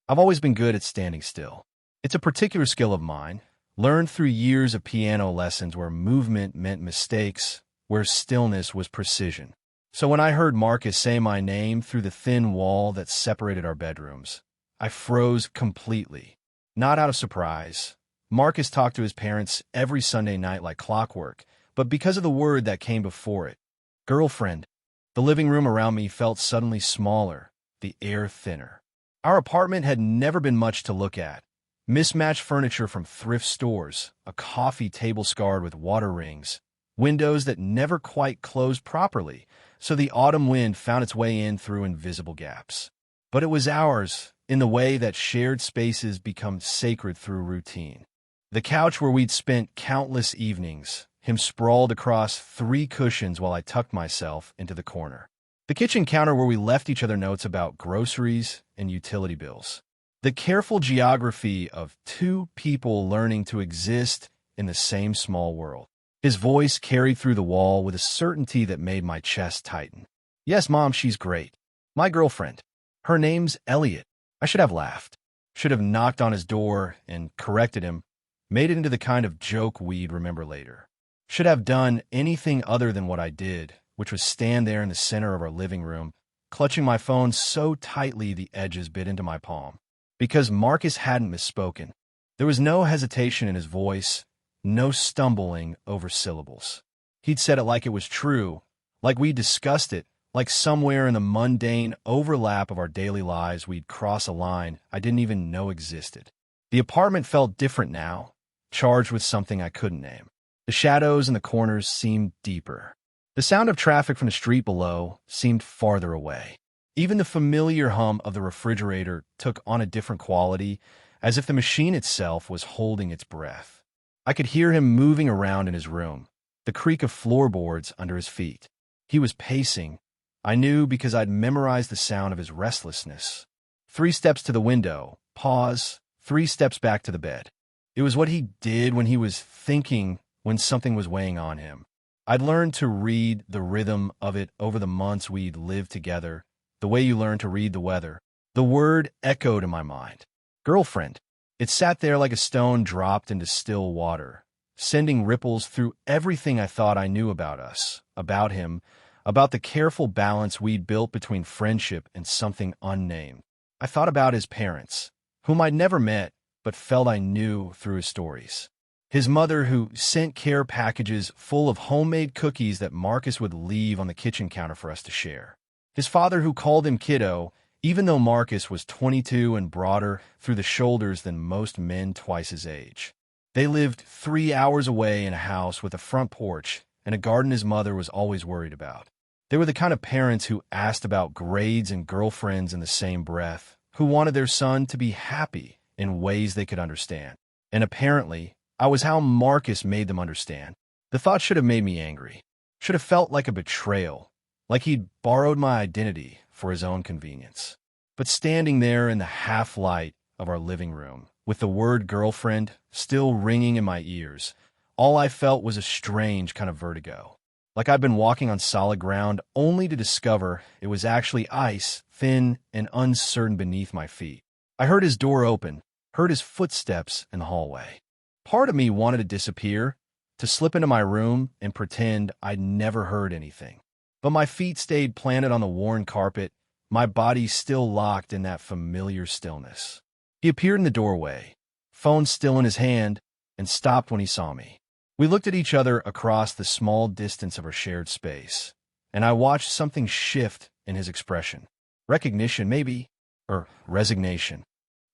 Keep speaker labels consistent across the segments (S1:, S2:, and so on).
S1: I've always been good at standing still. It's a particular skill of mine, learned through years of piano lessons where movement meant mistakes, where stillness was precision. So when I heard Marcus say my name through the thin wall that separated our bedrooms, I froze completely. Not out of surprise. Marcus talked to his parents every Sunday night like clockwork, but because of the word that came before it, girlfriend, the living room around me felt suddenly smaller, the air thinner. Our apartment had never been much to look at. Mismatched furniture from thrift stores, a coffee table scarred with water rings, windows that never quite closed properly, so the autumn wind found its way in through invisible gaps. But it was ours, in the way that shared spaces become sacred through routine. The couch where we'd spent countless evenings, him sprawled across 3 cushions while I tucked myself into the corner. The kitchen counter where we left each other notes about groceries and utility bills. The careful geography of 2 people learning to exist in the same small world. His voice carried through the wall with a certainty that made my chest tighten. Yes, Mom, she's great. My girlfriend. Her name's Elliot. I should have laughed. Should have knocked on his door and corrected him, made it into the kind of joke we'd remember later. Should have done anything other than what I did, which was stand there in the center of our living room, clutching my phone so tightly the edges bit into my palm. Because Marcus hadn't misspoken. There was no hesitation in his voice, no stumbling over syllables. He'd said it like it was true, like we'd discussed it, like somewhere in the mundane overlap of our daily lives we'd cross a line I didn't even know existed. The apartment felt different now, charged with something I couldn't name. The shadows in the corners seemed deeper. The sound of traffic from the street below seemed farther away. Even the familiar hum of the refrigerator took on a different quality, as if the machine itself was holding its breath. I could hear him moving around in his room, the creak of floorboards under his feet. He was pacing. I knew because I'd memorized the sound of his restlessness. 3 steps to the window, pause, 3 steps back to the bed. It was what he did when he was thinking, when something was weighing on him. I'd learned to read the rhythm of it over the months we'd lived together, the way you learn to read the weather. The word echoed in my mind. Girlfriend. It sat there like a stone dropped into still water, sending ripples through everything I thought I knew about us, about him, about the careful balance we'd built between friendship and something unnamed. I thought about his parents, whom I'd never met, but felt I knew through his stories. His mother, who sent care packages full of homemade cookies that Marcus would leave on the kitchen counter for us to share. His father, who called him kiddo, even though Marcus was 22 and broader through the shoulders than most men twice his age. They lived 3 hours away in a house with a front porch and a garden his mother was always worried about. They were the kind of parents who asked about grades and girlfriends in the same breath, who wanted their son to be happy in ways they could understand. And apparently, I was how Marcus made them understand. The thought should have made me angry. Should have felt like a betrayal, like he'd borrowed my identity for his own convenience. But standing there in the half-light of our living room, with the word girlfriend still ringing in my ears, all I felt was a strange kind of vertigo. Like I'd been walking on solid ground only to discover it was actually ice, thin and uncertain beneath my feet. I heard his door open, heard his footsteps in the hallway. Part of me wanted to disappear, to slip into my room and pretend I'd never heard anything. But my feet stayed planted on the worn carpet, my body still locked in that familiar stillness. He appeared in the doorway, phone still in his hand, and stopped when he saw me. We looked at each other across the small distance of our shared space, and I watched something shift in his expression. Recognition, maybe, or resignation.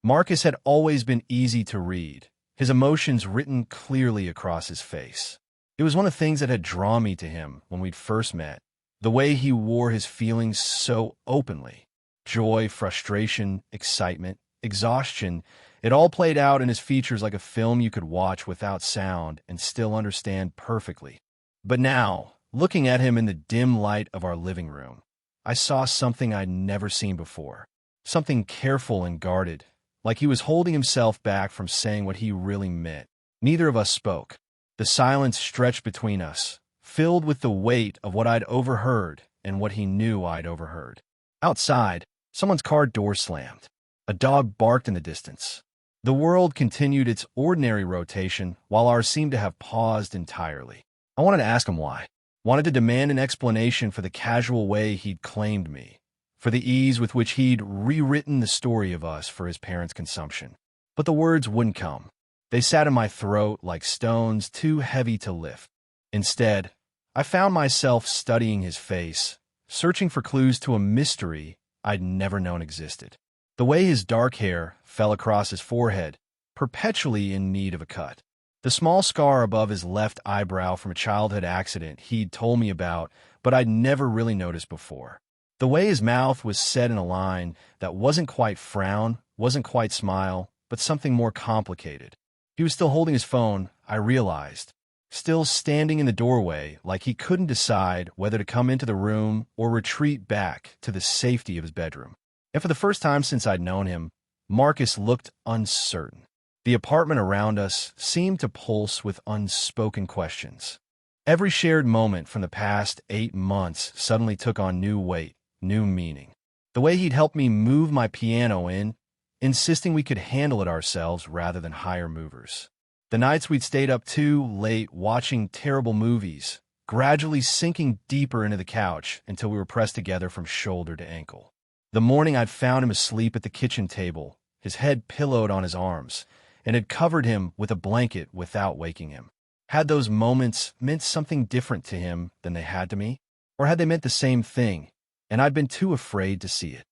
S1: Marcus had always been easy to read, his emotions written clearly across his face. It was one of the things that had drawn me to him when we'd first met. The way he wore his feelings so openly. Joy, frustration, excitement, exhaustion. It all played out in his features like a film you could watch without sound and still understand perfectly. But now, looking at him in the dim light of our living room, I saw something I'd never seen before. Something careful and guarded, like he was holding himself back from saying what he really meant. Neither of us spoke. The silence stretched between us, filled with the weight of what I'd overheard and what he knew I'd overheard. Outside, someone's car door slammed. A dog barked in the distance. The world continued its ordinary rotation, while ours seemed to have paused entirely. I wanted to ask him why. Wanted to demand an explanation for the casual way he'd claimed me, for the ease with which he'd rewritten the story of us for his parents' consumption. But the words wouldn't come. They sat in my throat like stones too heavy to lift. Instead, I found myself studying his face, searching for clues to a mystery I'd never known existed. The way his dark hair fell across his forehead, perpetually in need of a cut. The small scar above his left eyebrow from a childhood accident he'd told me about, but I'd never really noticed before. The way his mouth was set in a line that wasn't quite frown, wasn't quite smile, but something more complicated. He was still holding his phone, I realized, still standing in the doorway like he couldn't decide whether to come into the room or retreat back to the safety of his bedroom. And for the first time since I'd known him, Marcus looked uncertain. The apartment around us seemed to pulse with unspoken questions. Every shared moment from the past 8 months suddenly took on new weight, new meaning. The way he'd helped me move my piano in, insisting we could handle it ourselves rather than hire movers. The nights we'd stayed up too late watching terrible movies, gradually sinking deeper into the couch until we were pressed together from shoulder to ankle. The morning I'd found him asleep at the kitchen table, his head pillowed on his arms, and had covered him with a blanket without waking him. Had those moments meant something different to him than they had to me? Or had they meant the same thing, and I'd been too afraid to see it?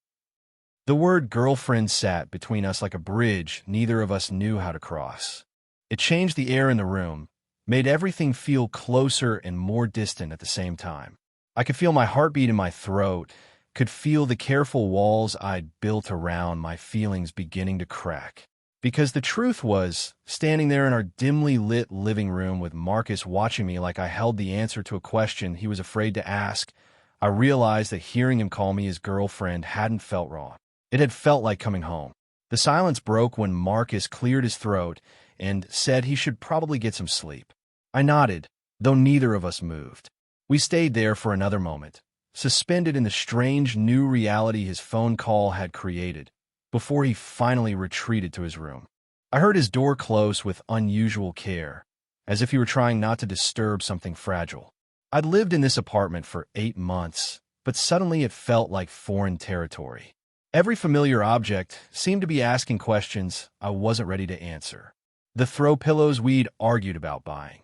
S1: The word girlfriend sat between us like a bridge neither of us knew how to cross. It changed the air in the room, made everything feel closer and more distant at the same time. I could feel my heartbeat in my throat, could feel the careful walls I'd built around my feelings beginning to crack. Because the truth was, standing there in our dimly lit living room with Marcus watching me like I held the answer to a question he was afraid to ask, I realized that hearing him call me his girlfriend hadn't felt wrong. It had felt like coming home. The silence broke when Marcus cleared his throat and said he should probably get some sleep. I nodded, though neither of us moved. We stayed there for another moment, suspended in the strange new reality his phone call had created, before he finally retreated to his room. I heard his door close with unusual care, as if he were trying not to disturb something fragile. I'd lived in this apartment for 8 months, but suddenly it felt like foreign territory. Every familiar object seemed to be asking questions I wasn't ready to answer. The throw pillows we'd argued about buying.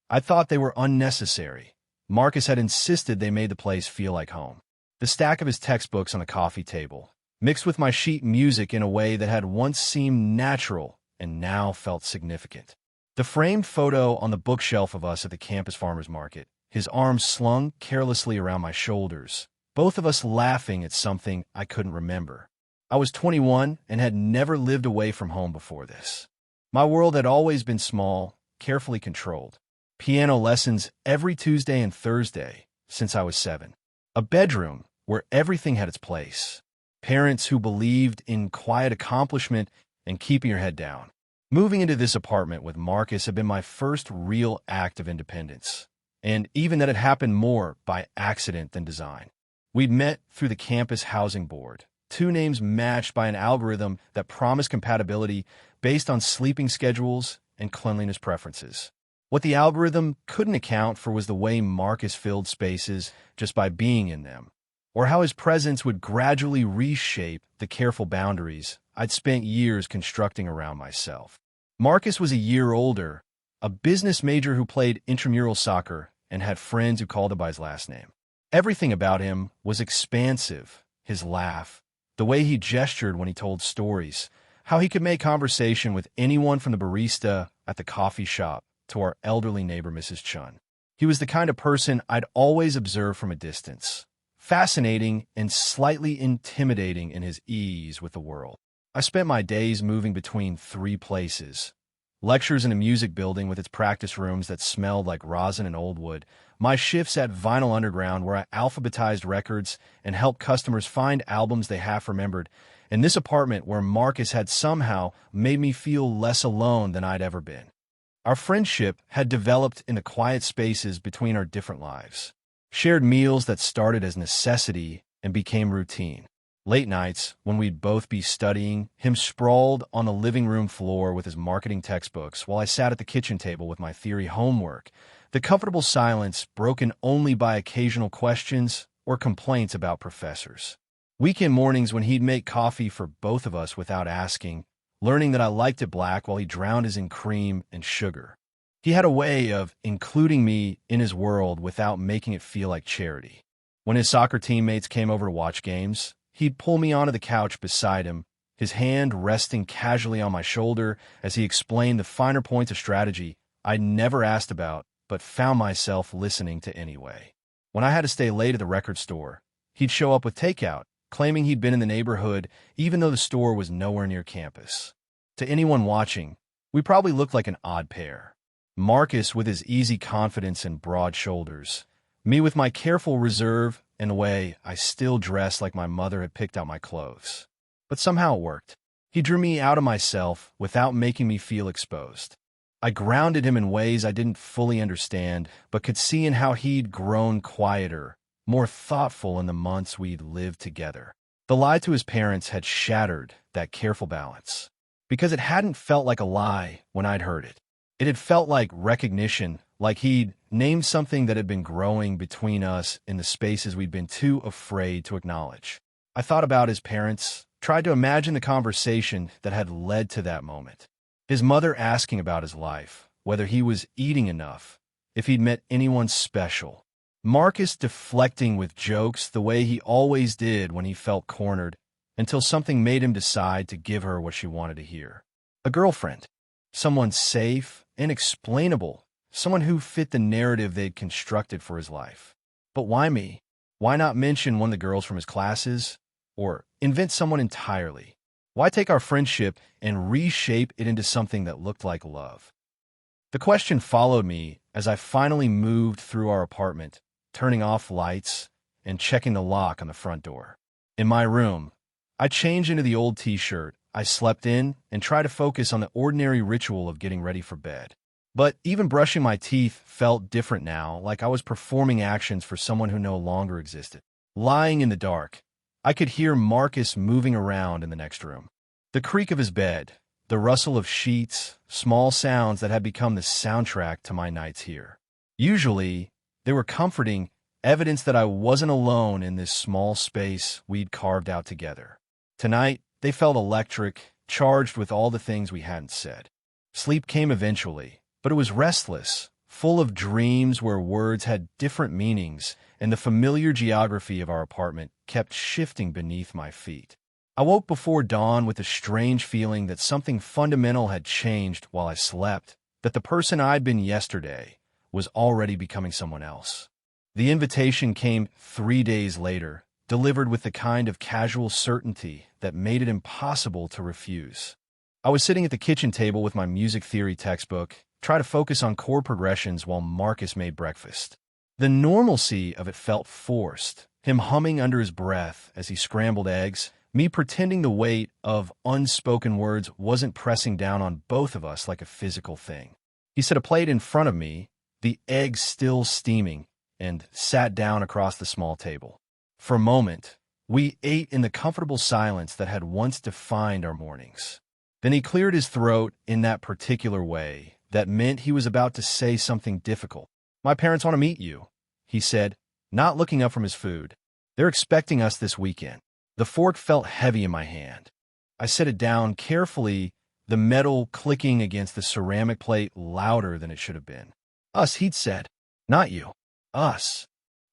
S1: I thought they were unnecessary. Marcus had insisted they made the place feel like home. The stack of his textbooks on the coffee table, mixed with my sheet music in a way that had once seemed natural and now felt significant. The framed photo on the bookshelf of us at the campus farmers market, his arms slung carelessly around my shoulders, both of us laughing at something I couldn't remember. I was 21 and had never lived away from home before this. My world had always been small, carefully controlled. Piano lessons every Tuesday and Thursday since I was 7. A bedroom where everything had its place. Parents who believed in quiet accomplishment and keeping your head down. Moving into this apartment with Marcus had been my first real act of independence, and even that had happened more by accident than design. We'd met through the campus housing board, 2 names matched by an algorithm that promised compatibility based on sleeping schedules and cleanliness preferences. What the algorithm couldn't account for was the way Marcus filled spaces just by being in them, or how his presence would gradually reshape the careful boundaries I'd spent years constructing around myself. Marcus was a year older, a business major who played intramural soccer and had friends who called him by his last name. Everything about him was expansive, his laugh, the way he gestured when he told stories, how he could make conversation with anyone from the barista at the coffee shop to our elderly neighbor, Mrs. Chun. He was the kind of person I'd always observed from a distance, fascinating and slightly intimidating in his ease with the world. I spent my days moving between 3 places. Lectures in a music building with its practice rooms that smelled like rosin and old wood. My shifts at Vinyl Underground where I alphabetized records and helped customers find albums they half remembered. And this apartment where Marcus had somehow made me feel less alone than I'd ever been. Our friendship had developed in the quiet spaces between our different lives. Shared meals that started as necessity and became routine. Late nights, when we'd both be studying, him sprawled on the living room floor with his marketing textbooks while I sat at the kitchen table with my theory homework, the comfortable silence broken only by occasional questions or complaints about professors. Weekend mornings when he'd make coffee for both of us without asking, learning that I liked it black while he drowned his in cream and sugar. He had a way of including me in his world without making it feel like charity. When his soccer teammates came over to watch games, he'd pull me onto the couch beside him, his hand resting casually on my shoulder as he explained the finer points of strategy I'd never asked about but found myself listening to anyway. When I had to stay late at the record store, he'd show up with takeout, claiming he'd been in the neighborhood even though the store was nowhere near campus. To anyone watching, we probably looked like an odd pair. Marcus with his easy confidence and broad shoulders, me with my careful reserve and the way I still dressed like my mother had picked out my clothes. But somehow it worked. He drew me out of myself without making me feel exposed. I grounded him in ways I didn't fully understand, but could see in how he'd grown quieter, more thoughtful in the months we'd lived together. The lie to his parents had shattered that careful balance, because it hadn't felt like a lie when I'd heard it. It had felt like recognition, like he'd named something that had been growing between us in the spaces we'd been too afraid to acknowledge. I thought about his parents, tried to imagine the conversation that had led to that moment. His mother asking about his life, whether he was eating enough, if he'd met anyone special. Marcus deflecting with jokes the way he always did when he felt cornered, until something made him decide to give her what she wanted to hear. A girlfriend. Someone safe and explainable. Someone who fit the narrative they'd constructed for his life. But why me? Why not mention one of the girls from his classes? Or invent someone entirely? Why take our friendship and reshape it into something that looked like love? The question followed me as I finally moved through our apartment, turning off lights and checking the lock on the front door. In my room, I changed into the old t-shirt I slept in and tried to focus on the ordinary ritual of getting ready for bed. But even brushing my teeth felt different now, like I was performing actions for someone who no longer existed. Lying in the dark, I could hear Marcus moving around in the next room. The creak of his bed, the rustle of sheets, small sounds that had become the soundtrack to my nights here. Usually, they were comforting, evidence that I wasn't alone in this small space we'd carved out together. Tonight, they felt electric, charged with all the things we hadn't said. Sleep came eventually, but it was restless, full of dreams where words had different meanings, and the familiar geography of our apartment kept shifting beneath my feet. I woke before dawn with a strange feeling that something fundamental had changed while I slept, that the person I'd been yesterday was already becoming someone else. The invitation came 3 days later, delivered with the kind of casual certainty that made it impossible to refuse. I was sitting at the kitchen table with my music theory textbook, trying to focus on chord progressions while Marcus made breakfast. The normalcy of it felt forced, him humming under his breath as he scrambled eggs, me pretending the weight of unspoken words wasn't pressing down on both of us like a physical thing. He set a plate in front of me, the eggs still steaming, and sat down across the small table. For a moment, we ate in the comfortable silence that had once defined our mornings. Then he cleared his throat in that particular way that meant he was about to say something difficult. "My parents want to meet you," he said, not looking up from his food. "They're expecting us this weekend." The fork felt heavy in my hand. I set it down carefully, the metal clicking against the ceramic plate louder than it should have been. "Us," he'd said. "Not you. Us."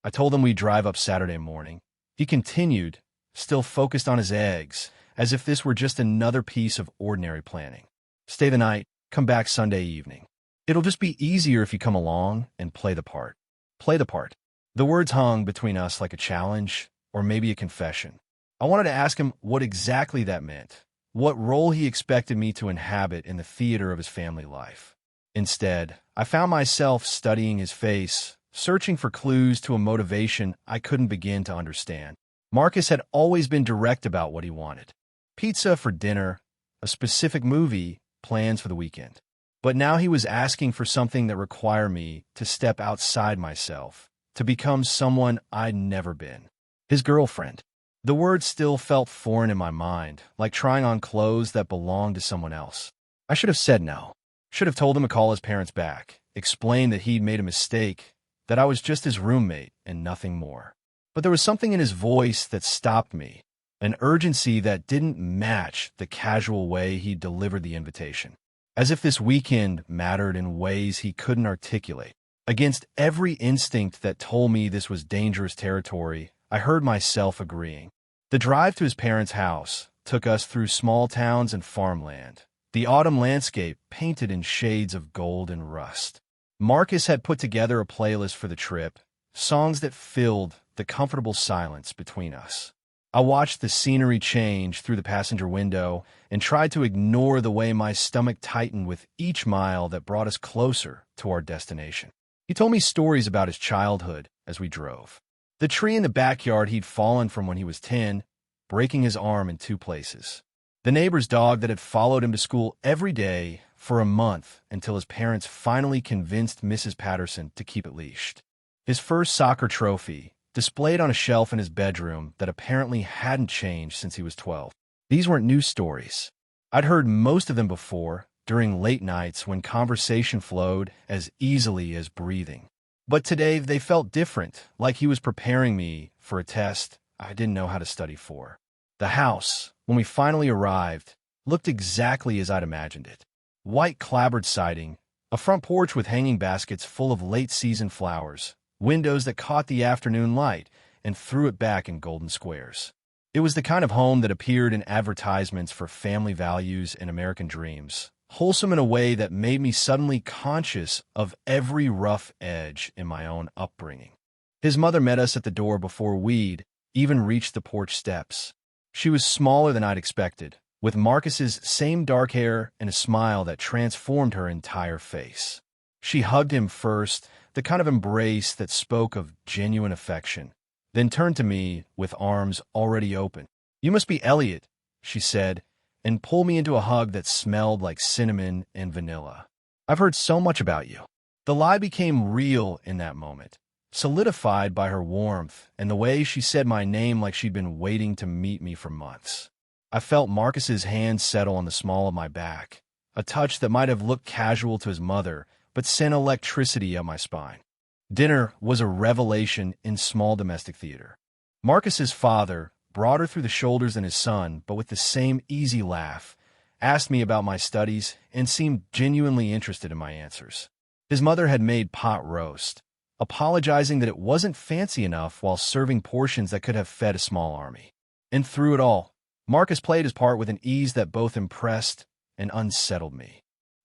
S1: I told him we'd drive up Saturday morning. He continued, still focused on his eggs, as if this were just another piece of ordinary planning. "Stay the night, come back Sunday evening. It'll just be easier if you come along and play the part." Play the part. The words hung between us like a challenge, or maybe a confession. I wanted to ask him what exactly that meant, what role he expected me to inhabit in the theater of his family life. Instead, I found myself studying his face, searching for clues to a motivation I couldn't begin to understand. Marcus had always been direct about what he wanted. Pizza for dinner, a specific movie, plans for the weekend. But now he was asking for something that required me to step outside myself, to become someone I'd never been. His girlfriend. The words still felt foreign in my mind, like trying on clothes that belonged to someone else. I should have said no. Should have told him to call his parents back, explained that he'd made a mistake, that I was just his roommate and nothing more. But there was something in his voice that stopped me, an urgency that didn't match the casual way he delivered the invitation. As if this weekend mattered in ways he couldn't articulate. Against every instinct that told me this was dangerous territory, I heard myself agreeing. The drive to his parents' house took us through small towns and farmland, the autumn landscape painted in shades of gold and rust. Marcus had put together a playlist for the trip, songs that filled the comfortable silence between us. I watched the scenery change through the passenger window and tried to ignore the way my stomach tightened with each mile that brought us closer to our destination. He told me stories about his childhood as we drove. The tree in the backyard he'd fallen from when he was 10, breaking his arm in 2 places. The neighbor's dog that had followed him to school every day for a month until his parents finally convinced Mrs. Patterson to keep it leashed. His first soccer trophy, displayed on a shelf in his bedroom that apparently hadn't changed since he was 12. These weren't new stories. I'd heard most of them before, during late nights when conversation flowed as easily as breathing. But today they felt different, like he was preparing me for a test I didn't know how to study for. The house, when we finally arrived, looked exactly as I'd imagined it. White clapboard siding, a front porch with hanging baskets full of late-season flowers, windows that caught the afternoon light and threw it back in golden squares. It was the kind of home that appeared in advertisements for family values and American dreams, wholesome in a way that made me suddenly conscious of every rough edge in my own upbringing. His mother met us at the door before we'd even reached the porch steps. She was smaller than I'd expected, with Marcus's same dark hair and a smile that transformed her entire face. She hugged him first, the kind of embrace that spoke of genuine affection, then turned to me with arms already open. "You must be Elliot," she said, and pulled me into a hug that smelled like cinnamon and vanilla. "I've heard so much about you." The lie became real in that moment, solidified by her warmth and the way she said my name like she'd been waiting to meet me for months. I felt Marcus's hand settle on the small of my back, a touch that might have looked casual to his mother, but sent electricity up my spine. Dinner was a revelation in small domestic theater. Marcus's father, broader through the shoulders than his son, but with the same easy laugh, asked me about my studies and seemed genuinely interested in my answers. His mother had made pot roast, apologizing that it wasn't fancy enough while serving portions that could have fed a small army. And through it all, Marcus played his part with an ease that both impressed and unsettled me.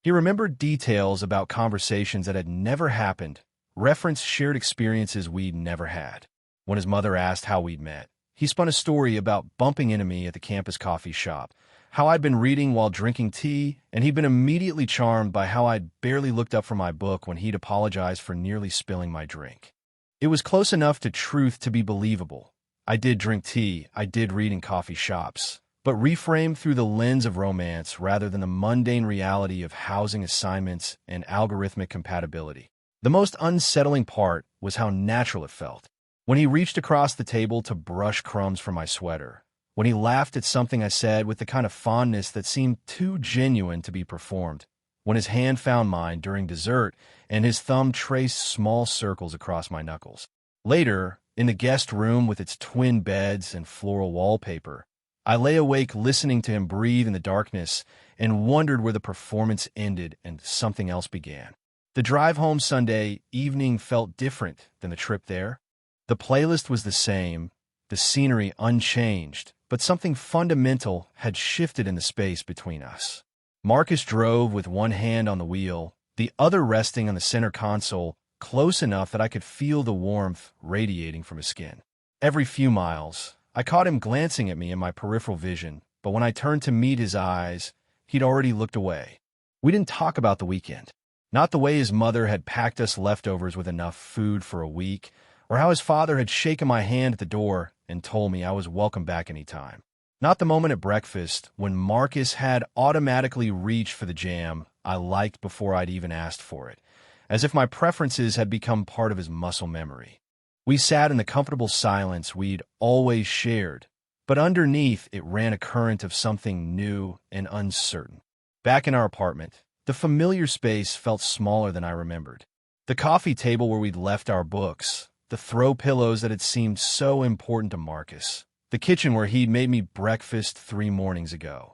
S1: He remembered details about conversations that had never happened, referenced shared experiences we'd never had. When his mother asked how we'd met, he spun a story about bumping into me at the campus coffee shop, how I'd been reading while drinking tea, and he'd been immediately charmed by how I'd barely looked up from my book when he'd apologized for nearly spilling my drink. It was close enough to truth to be believable. I did drink tea, I did read in coffee shops, but reframed through the lens of romance rather than the mundane reality of housing assignments and algorithmic compatibility. The most unsettling part was how natural it felt. When he reached across the table to brush crumbs from my sweater, when he laughed at something I said with the kind of fondness that seemed too genuine to be performed, when his hand found mine during dessert and his thumb traced small circles across my knuckles. Later, in the guest room with its twin beds and floral wallpaper, I lay awake listening to him breathe in the darkness and wondered where the performance ended and something else began. The drive home Sunday evening felt different than the trip there. The playlist was the same, the scenery unchanged, but something fundamental had shifted in the space between us. Marcus drove with one hand on the wheel, the other resting on the center console, close enough that I could feel the warmth radiating from his skin. Every few miles, I caught him glancing at me in my peripheral vision, but when I turned to meet his eyes, he'd already looked away. We didn't talk about the weekend. Not the way his mother had packed us leftovers with enough food for a week, or how his father had shaken my hand at the door and told me I was welcome back any time. Not the moment at breakfast when Marcus had automatically reached for the jam I liked before I'd even asked for it, as if my preferences had become part of his muscle memory. We sat in the comfortable silence we'd always shared, but underneath it ran a current of something new and uncertain. Back in our apartment, the familiar space felt smaller than I remembered. The coffee table where we'd left our books, the throw pillows that had seemed so important to Marcus, the kitchen where he'd made me breakfast 3 mornings ago.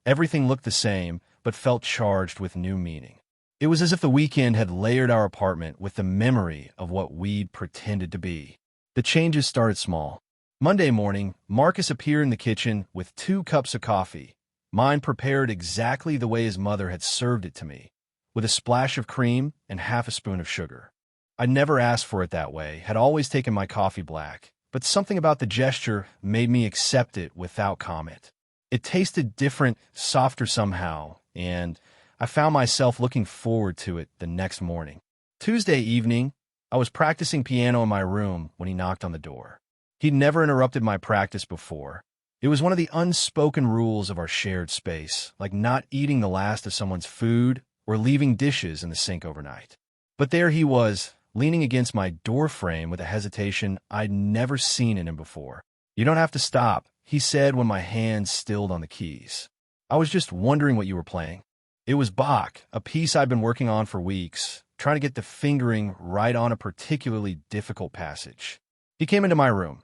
S1: Everything looked the same, but felt charged with new meaning. It was as if the weekend had layered our apartment with the memory of what we'd pretended to be. The changes started small. Monday morning, Marcus appeared in the kitchen with 2 cups of coffee, mine prepared exactly the way his mother had served it to me, with a splash of cream and half a spoon of sugar. I'd never asked for it that way, had always taken my coffee black, but something about the gesture made me accept it without comment. It tasted different, softer somehow, and I found myself looking forward to it the next morning. Tuesday evening, I was practicing piano in my room when he knocked on the door. He'd never interrupted my practice before. It was one of the unspoken rules of our shared space, like not eating the last of someone's food or leaving dishes in the sink overnight. But there he was, leaning against my door frame with a hesitation I'd never seen in him before. "You don't have to stop," he said when my hands stilled on the keys. "I was just wondering what you were playing." It was Bach, a piece I'd been working on for weeks, trying to get the fingering right on a particularly difficult passage. He came into my room,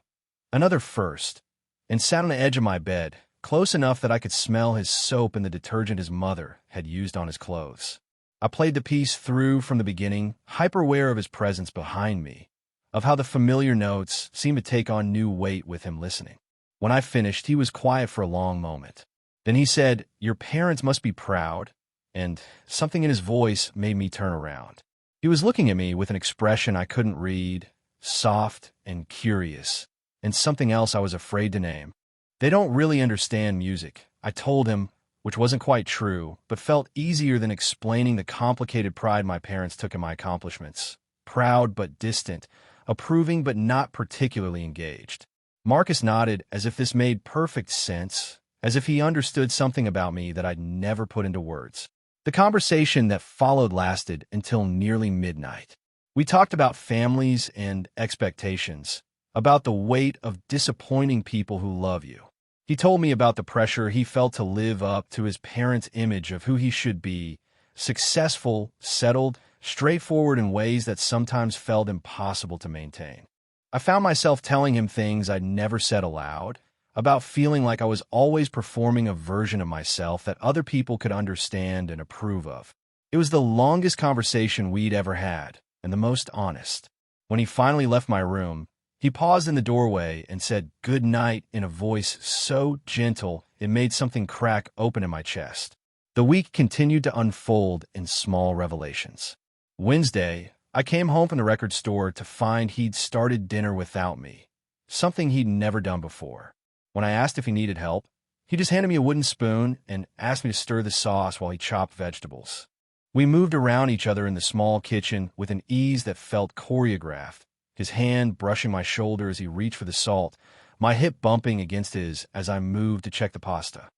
S1: another first, and sat on the edge of my bed, close enough that I could smell his soap and the detergent his mother had used on his clothes. I played the piece through from the beginning, hyper-aware of his presence behind me, of how the familiar notes seemed to take on new weight with him listening. When I finished, he was quiet for a long moment. Then he said, "Your parents must be proud," and something in his voice made me turn around. He was looking at me with an expression I couldn't read, soft and curious, and something else I was afraid to name. "They don't really understand music," I told him, which wasn't quite true, but felt easier than explaining the complicated pride my parents took in my accomplishments. Proud but distant, approving but not particularly engaged. Marcus nodded as if this made perfect sense, as if he understood something about me that I'd never put into words. The conversation that followed lasted until nearly midnight. We talked about families and expectations, about the weight of disappointing people who love you. He told me about the pressure he felt to live up to his parents' image of who he should be, successful, settled, straightforward in ways that sometimes felt impossible to maintain. I found myself telling him things I'd never said aloud, about feeling like I was always performing a version of myself that other people could understand and approve of. It was the longest conversation we'd ever had, and the most honest. When he finally left my room, he paused in the doorway and said "good night" in a voice so gentle it made something crack open in my chest. The week continued to unfold in small revelations. Wednesday, I came home from the record store to find he'd started dinner without me, something he'd never done before. When I asked if he needed help, he just handed me a wooden spoon and asked me to stir the sauce while he chopped vegetables. We moved around each other in the small kitchen with an ease that felt choreographed, his hand brushing my shoulder as he reached for the salt, my hip bumping against his as I moved to check the pasta.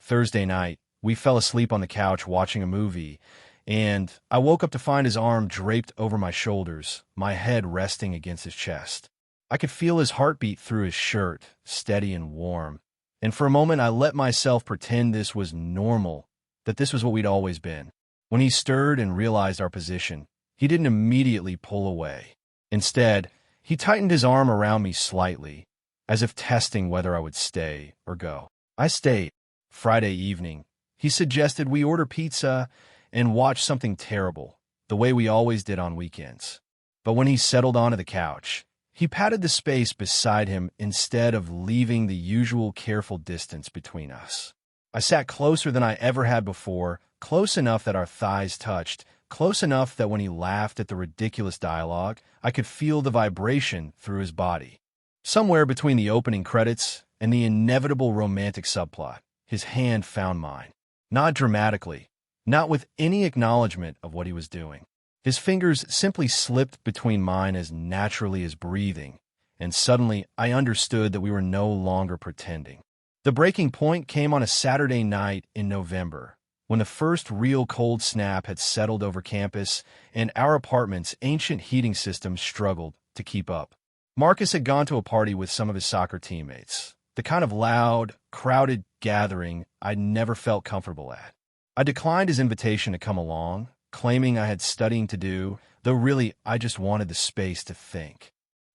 S1: Thursday night, we fell asleep on the couch watching a movie, and I woke up to find his arm draped over my shoulders, my head resting against his chest. I could feel his heartbeat through his shirt, steady and warm, and for a moment I let myself pretend this was normal, that this was what we'd always been. When he stirred and realized our position, he didn't immediately pull away. Instead, he tightened his arm around me slightly, as if testing whether I would stay or go. I stayed. Friday evening, he suggested we order pizza and watch something terrible, the way we always did on weekends. But when he settled onto the couch, he patted the space beside him instead of leaving the usual careful distance between us. I sat closer than I ever had before, close enough that our thighs touched, close enough that when he laughed at the ridiculous dialogue, I could feel the vibration through his body. Somewhere between the opening credits and the inevitable romantic subplot, his hand found mine. Not dramatically, not with any acknowledgement of what he was doing. His fingers simply slipped between mine as naturally as breathing, and suddenly I understood that we were no longer pretending. The breaking point came on a Saturday night in November, when the first real cold snap had settled over campus and our apartment's ancient heating system struggled to keep up. Marcus had gone to a party with some of his soccer teammates, the kind of loud, crowded gathering I'd never felt comfortable at. I declined his invitation to come along, claiming I had studying to do, though really I just wanted the space to think.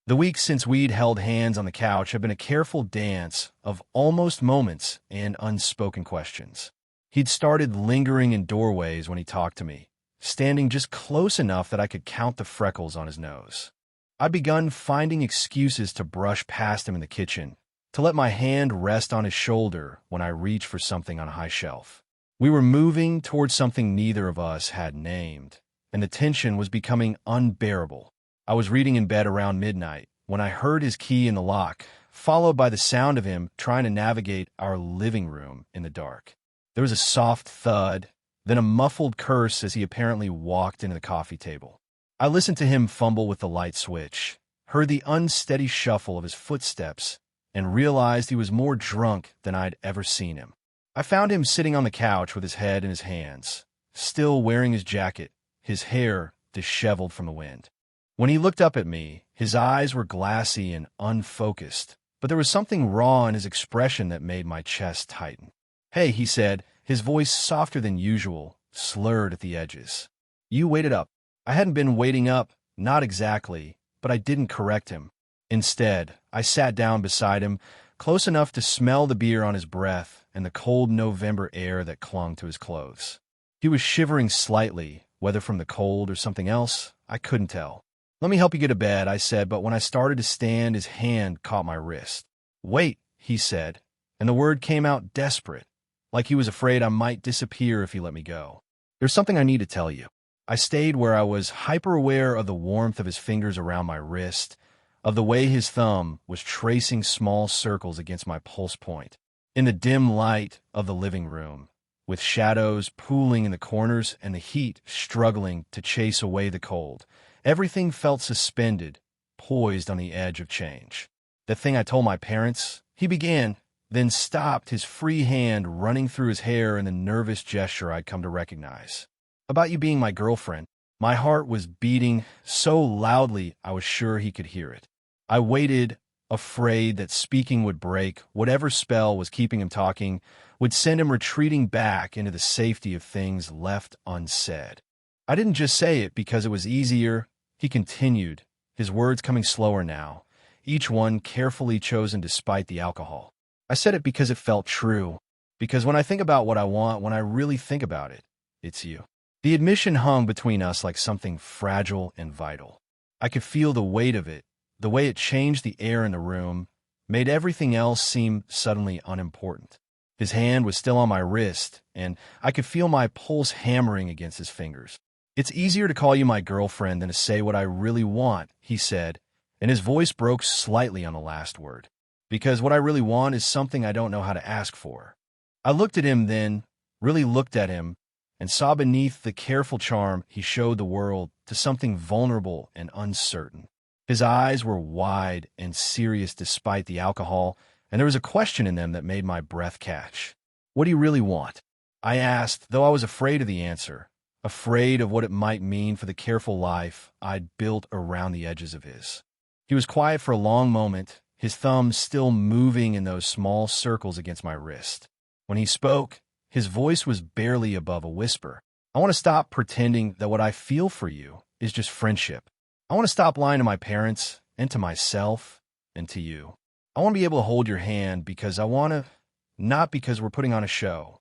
S1: The weeks since we'd held hands on the couch have been a careful dance of almost moments and unspoken questions. He'd started lingering in doorways when he talked to me, standing just close enough that I could count the freckles on his nose. I'd begun finding excuses to brush past him in the kitchen, to let my hand rest on his shoulder when I reached for something on a high shelf. We were moving towards something neither of us had named, and the tension was becoming unbearable. I was reading in bed around midnight when I heard his key in the lock, followed by the sound of him trying to navigate our living room in the dark. There was a soft thud, then a muffled curse as he apparently walked into the coffee table. I listened to him fumble with the light switch, heard the unsteady shuffle of his footsteps, and realized he was more drunk than I'd ever seen him. I found him sitting on the couch with his head in his hands, still wearing his jacket, his hair disheveled from the wind. When he looked up at me, his eyes were glassy and unfocused, but there was something raw in his expression that made my chest tighten. "Hey," he said, his voice softer than usual, slurred at the edges. "You waited up." I hadn't been waiting up, not exactly, but I didn't correct him. Instead, I sat down beside him, close enough to smell the beer on his breath and the cold November air that clung to his clothes. He was shivering slightly, whether from the cold or something else, I couldn't tell. "Let me help you get to bed," I said, but when I started to stand, his hand caught my wrist. "Wait," he said, and the word came out desperate, like he was afraid I might disappear if he let me go. "There's something I need to tell you." I stayed where I was hyper-aware of the warmth of his fingers around my wrist, of the way his thumb was tracing small circles against my pulse point. In the dim light of the living room, with shadows pooling in the corners and the heat struggling to chase away the cold, everything felt suspended, poised on the edge of change. "The thing I told my parents," he began, then stopped, his free hand running through his hair in the nervous gesture I'd come to recognize. "About you being my girlfriend." My heart was beating so loudly I was sure he could hear it. I waited, afraid that speaking would break whatever spell was keeping him talking, would send him retreating back into the safety of things left unsaid. I didn't just say it because it was easier, he continued, his words coming slower now, each one carefully chosen despite the alcohol. "I said it because it felt true, because when I think about what I want, when I really think about it, it's you." The admission hung between us like something fragile and vital. I could feel the weight of it, the way it changed the air in the room, made everything else seem suddenly unimportant. His hand was still on my wrist, and I could feel my pulse hammering against his fingers. "It's easier to call you my girlfriend than to say what I really want," he said, and his voice broke slightly on the last word. "Because what I really want is something I don't know how to ask for." I looked at him then, really looked at him, and saw beneath the careful charm he showed the world to something vulnerable and uncertain. His eyes were wide and serious despite the alcohol, and there was a question in them that made my breath catch. "What do you really want?" I asked, though I was afraid of the answer, afraid of what it might mean for the careful life I'd built around the edges of his. He was quiet for a long moment, his thumb still moving in those small circles against my wrist. When he spoke, his voice was barely above a whisper. "I want to stop pretending that what I feel for you is just friendship. I want to stop lying to my parents and to myself and to you. I want to be able to hold your hand because I want to, not because we're putting on a show."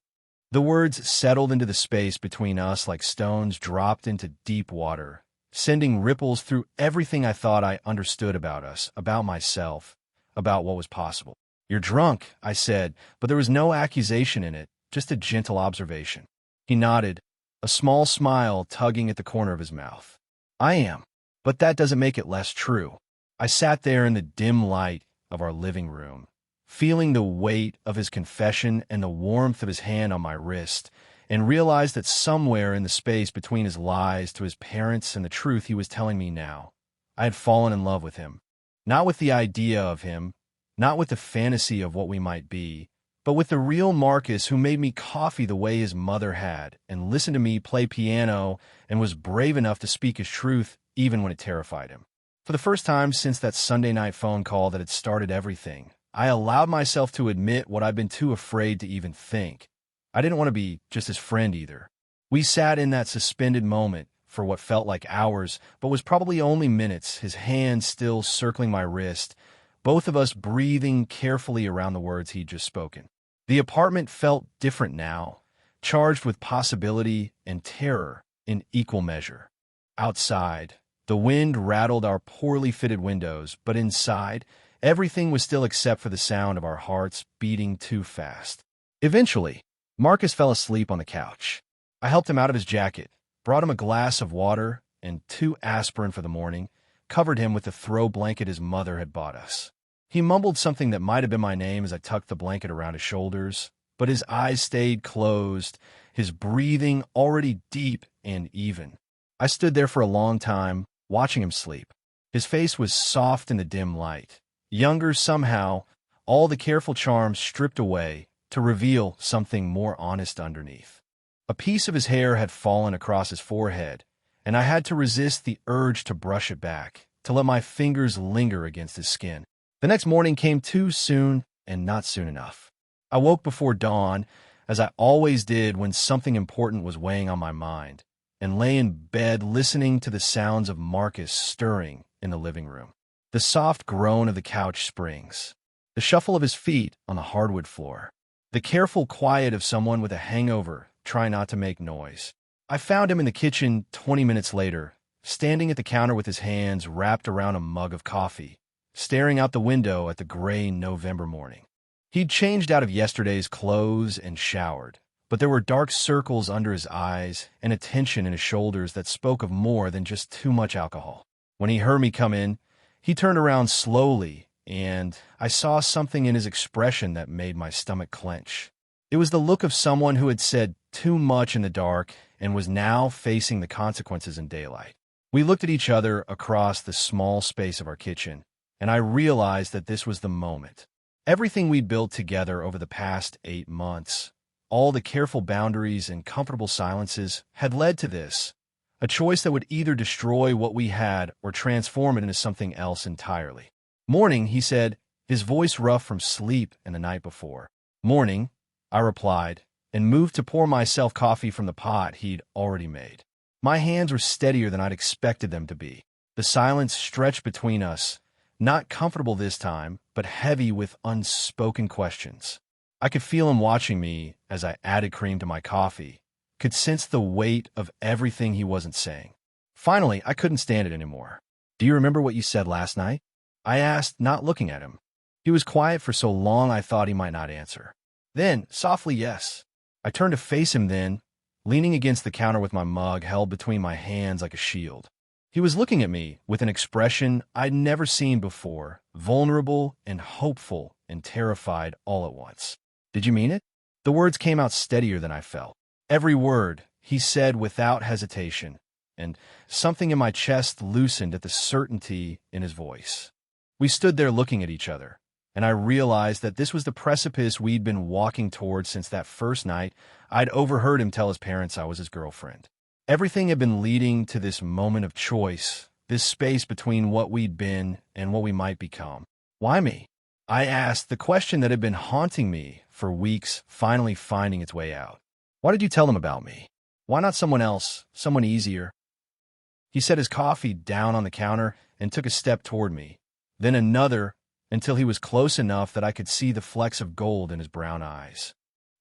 S1: The words settled into the space between us like stones dropped into deep water, sending ripples through everything I thought I understood about us, about myself, about what was possible. "You're drunk," I said, but there was no accusation in it, just a gentle observation. He nodded, a small smile tugging at the corner of his mouth. "I am, but that doesn't make it less true." I sat there in the dim light of our living room, feeling the weight of his confession and the warmth of his hand on my wrist, and realized that somewhere in the space between his lies to his parents and the truth he was telling me now, I had fallen in love with him. Not with the idea of him, not with the fantasy of what we might be, but with the real Marcus who made me coffee the way his mother had, and listened to me play piano, and was brave enough to speak his truth even when it terrified him. For the first time since that Sunday night phone call that had started everything, I allowed myself to admit what I'd been too afraid to even think. I didn't want to be just his friend either. We sat in that suspended moment for what felt like hours, but was probably only minutes, his hand still circling my wrist, both of us breathing carefully around the words he'd just spoken. The apartment felt different now, charged with possibility and terror in equal measure. Outside, the wind rattled our poorly fitted windows, but inside, everything was still except for the sound of our hearts beating too fast. Eventually, Marcus fell asleep on the couch. I helped him out of his jacket, brought him a glass of water and 2 aspirin for the morning, covered him with the throw blanket his mother had bought us. He mumbled something that might have been my name as I tucked the blanket around his shoulders, but his eyes stayed closed, his breathing already deep and even. I stood there for a long time, watching him sleep. His face was soft in the dim light, younger somehow, all the careful charms stripped away to reveal something more honest underneath. A piece of his hair had fallen across his forehead, and I had to resist the urge to brush it back, to let my fingers linger against his skin. The next morning came too soon and not soon enough. I woke before dawn, as I always did when something important was weighing on my mind, and lay in bed listening to the sounds of Marcus stirring in the living room. The soft groan of the couch springs, the shuffle of his feet on the hardwood floor, the careful quiet of someone with a hangover trying not to make noise. I found him in the kitchen 20 minutes later, standing at the counter with his hands wrapped around a mug of coffee, staring out the window at the gray November morning. He'd changed out of yesterday's clothes and showered, but there were dark circles under his eyes and a tension in his shoulders that spoke of more than just too much alcohol. When he heard me come in, he turned around slowly, and I saw something in his expression that made my stomach clench. It was the look of someone who had said too much in the dark and was now facing the consequences in daylight. We looked at each other across the small space of our kitchen, and I realized that this was the moment. Everything we'd built together over the past 8 months, all the careful boundaries and comfortable silences, had led to this, a choice that would either destroy what we had or transform it into something else entirely. "Morning," he said, his voice rough from sleep and the night before. "Morning," I replied, and moved to pour myself coffee from the pot he'd already made. My hands were steadier than I'd expected them to be. The silence stretched between us, not comfortable this time, but heavy with unspoken questions. I could feel him watching me as I added cream to my coffee, could sense the weight of everything he wasn't saying. Finally, I couldn't stand it anymore. "Do you remember what you said last night?" I asked, not looking at him. He was quiet for so long I thought he might not answer. Then, softly, yes. I turned to face him then, leaning against the counter with my mug held between my hands like a shield. He was looking at me with an expression I'd never seen before, vulnerable and hopeful and terrified all at once. "Did you mean it?" The words came out steadier than I felt. Every word he said without hesitation, and something in my chest loosened at the certainty in his voice. We stood there looking at each other, and I realized that this was the precipice we'd been walking towards since that first night I'd overheard him tell his parents I was his girlfriend. Everything had been leading to this moment of choice, this space between what we'd been and what we might become. "Why me?" I asked, the question that had been haunting me for weeks finally finding its way out. "Why did you tell them about me? Why not someone else, someone easier?" He set his coffee down on the counter and took a step toward me, then another, until he was close enough that I could see the flecks of gold in his brown eyes.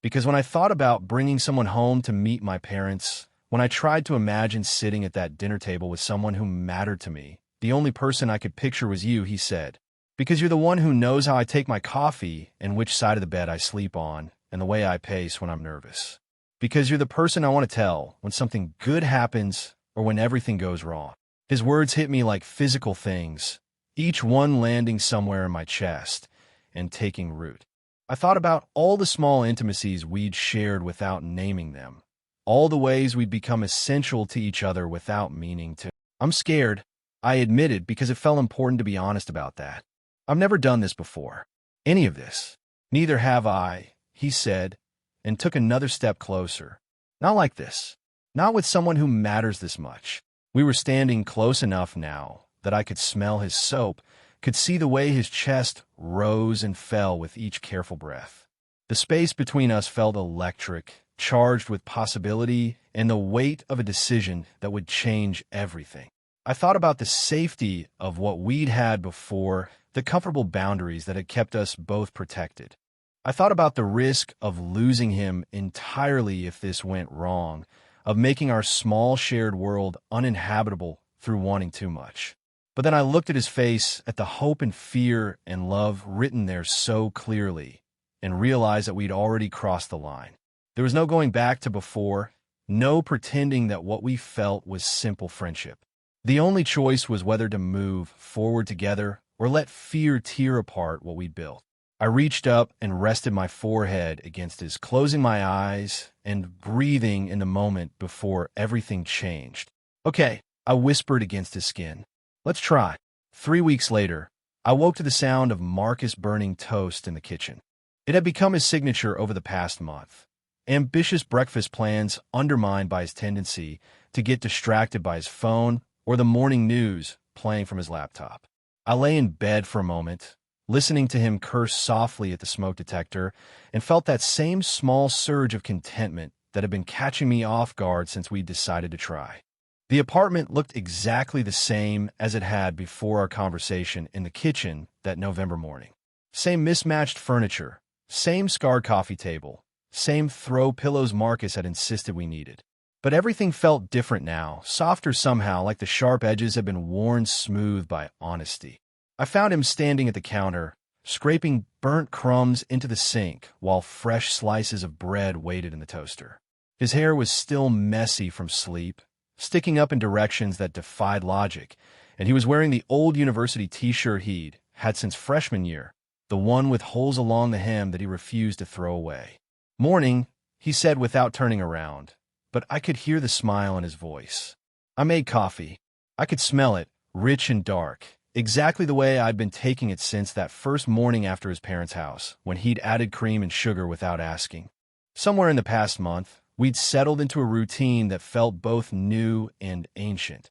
S1: Because when I thought about bringing someone home to meet my parents, when I tried to imagine sitting at that dinner table with someone who mattered to me, the only person I could picture was you, he said. "Because you're the one who knows how I take my coffee and which side of the bed I sleep on and the way I pace when I'm nervous. Because you're the person I want to tell when something good happens or when everything goes wrong." His words hit me like physical things, each one landing somewhere in my chest and taking root. I thought about all the small intimacies we'd shared without naming them, all the ways we'd become essential to each other without meaning to. "I'm scared," I admitted, because it felt important to be honest about that. "I've never done this before. Any of this." "Neither have I," he said, and took another step closer. "Not like this. Not with someone who matters this much." We were standing close enough now that I could smell his soap, could see the way his chest rose and fell with each careful breath. The space between us felt electric, charged with possibility and the weight of a decision that would change everything. I thought about the safety of what we'd had before, the comfortable boundaries that had kept us both protected. I thought about the risk of losing him entirely if this went wrong, of making our small shared world uninhabitable through wanting too much. But then I looked at his face, at the hope and fear and love written there so clearly, and realized that we'd already crossed the line. There was no going back to before, no pretending that what we felt was simple friendship. The only choice was whether to move forward together or let fear tear apart what we'd built. I reached up and rested my forehead against his, closing my eyes and breathing in the moment before everything changed. "Okay," I whispered against his skin. "Let's try." 3 weeks later, I woke to the sound of Marcus burning toast in the kitchen. It had become his signature over the past month. Ambitious breakfast plans undermined by his tendency to get distracted by his phone or the morning news playing from his laptop. I lay in bed for a moment, listening to him curse softly at the smoke detector, and felt that same small surge of contentment that had been catching me off guard since we decided to try. The apartment looked exactly the same as it had before our conversation in the kitchen that November morning. Same mismatched furniture, same scarred coffee table, same throw pillows Marcus had insisted we needed. But everything felt different now, softer somehow, like the sharp edges had been worn smooth by honesty. I found him standing at the counter, scraping burnt crumbs into the sink while fresh slices of bread waited in the toaster. His hair was still messy from sleep, sticking up in directions that defied logic, and he was wearing the old university t-shirt he'd had since freshman year, the one with holes along the hem that he refused to throw away. "Morning," he said without turning around, but I could hear the smile in his voice. I made coffee. I could smell it, rich and dark, exactly the way I'd been taking it since that first morning after his parents' house, when he'd added cream and sugar without asking. Somewhere in the past month, we'd settled into a routine that felt both new and ancient.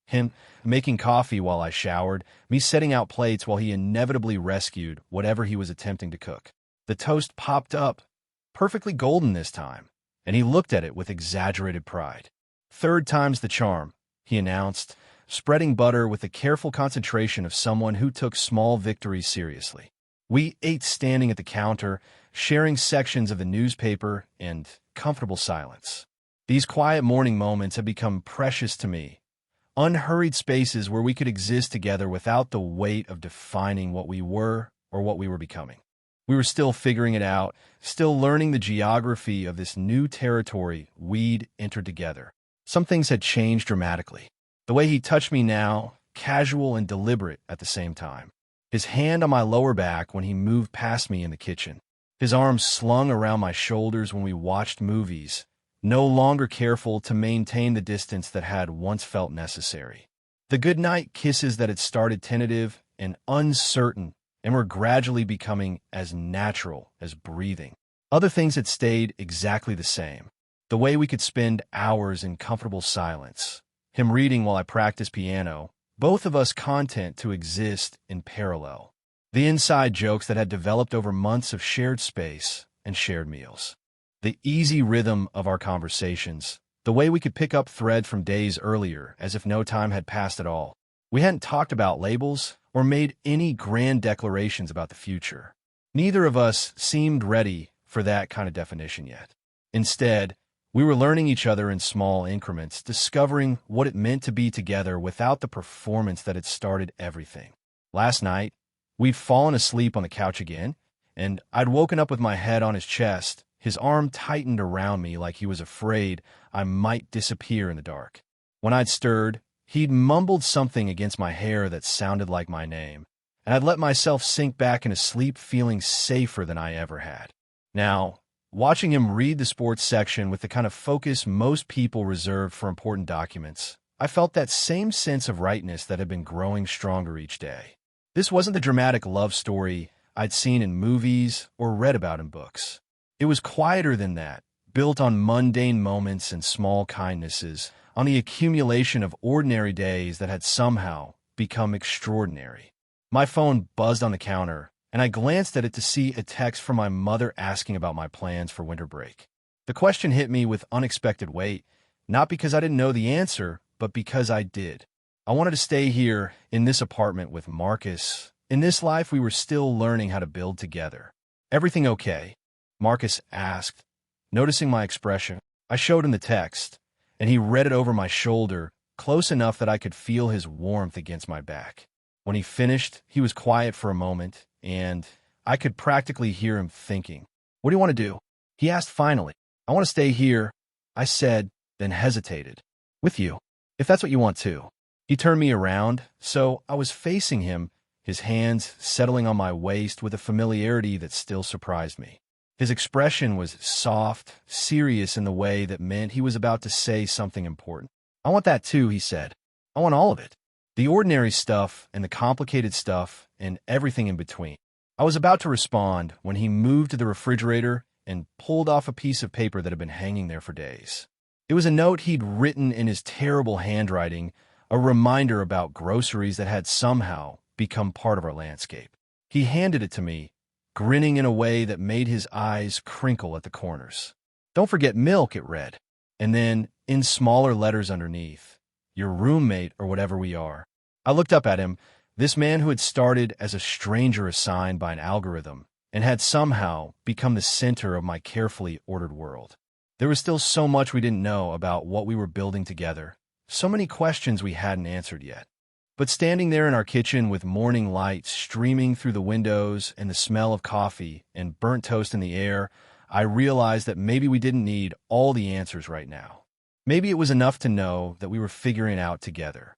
S1: Him making coffee while I showered, me setting out plates while he inevitably rescued whatever he was attempting to cook. The toast popped up, perfectly golden this time, and he looked at it with exaggerated pride. "Third time's the charm," he announced, spreading butter with the careful concentration of someone who took small victories seriously. We ate standing at the counter, sharing sections of the newspaper and comfortable silence. These quiet morning moments had become precious to me, unhurried spaces where we could exist together without the weight of defining what we were or what we were becoming. We were still figuring it out, still learning the geography of this new territory we'd entered together. Some things had changed dramatically. The way he touched me now, casual and deliberate at the same time. His hand on my lower back when he moved past me in the kitchen. His arms slung around my shoulders when we watched movies, no longer careful to maintain the distance that had once felt necessary. The goodnight kisses that had started tentative and uncertain and were gradually becoming as natural as breathing. Other things had stayed exactly the same. The way we could spend hours in comfortable silence, him reading while I practiced piano, both of us content to exist in parallel. The inside jokes that had developed over months of shared space and shared meals. The easy rhythm of our conversations, the way we could pick up thread from days earlier as if no time had passed at all. We hadn't talked about labels or made any grand declarations about the future. Neither of us seemed ready for that kind of definition yet. Instead, we were learning each other in small increments, discovering what it meant to be together without the performance that had started everything. Last night, we'd fallen asleep on the couch again, and I'd woken up with my head on his chest, his arm tightened around me like he was afraid I might disappear in the dark. When I'd stirred, he'd mumbled something against my hair that sounded like my name, and I'd let myself sink back into sleep feeling safer than I ever had. Now, watching him read the sports section with the kind of focus most people reserve for important documents, I felt that same sense of rightness that had been growing stronger each day. This wasn't the dramatic love story I'd seen in movies or read about in books. It was quieter than that, built on mundane moments and small kindnesses, on the accumulation of ordinary days that had somehow become extraordinary. My phone buzzed on the counter, and I glanced at it to see a text from my mother asking about my plans for winter break. The question hit me with unexpected weight, not because I didn't know the answer, but because I did. I wanted to stay here in this apartment with Marcus. In this life, we were still learning how to build together. Everything okay? Marcus asked. Noticing my expression, I showed him the text, and he read it over my shoulder, close enough that I could feel his warmth against my back. When he finished, he was quiet for a moment, and I could practically hear him thinking. What do you want to do? He asked finally. I want to stay here, I said, then hesitated. With you, if that's what you want to. He turned me around, so I was facing him, his hands settling on my waist with a familiarity that still surprised me. His expression was soft, serious in the way that meant he was about to say something important. I want that too, he said. I want all of it. The ordinary stuff and the complicated stuff and everything in between. I was about to respond when he moved to the refrigerator and pulled off a piece of paper that had been hanging there for days. It was a note he'd written in his terrible handwriting, a reminder about groceries that had somehow become part of our landscape. He handed it to me, grinning in a way that made his eyes crinkle at the corners. Don't forget milk, it read. And then, in smaller letters underneath, your roommate or whatever we are. I looked up at him, this man who had started as a stranger assigned by an algorithm and had somehow become the center of my carefully ordered world. There was still so much we didn't know about what we were building together, so many questions we hadn't answered yet. But standing there in our kitchen with morning light streaming through the windows and the smell of coffee and burnt toast in the air, I realized that maybe we didn't need all the answers right now. Maybe it was enough to know that we were figuring it out together.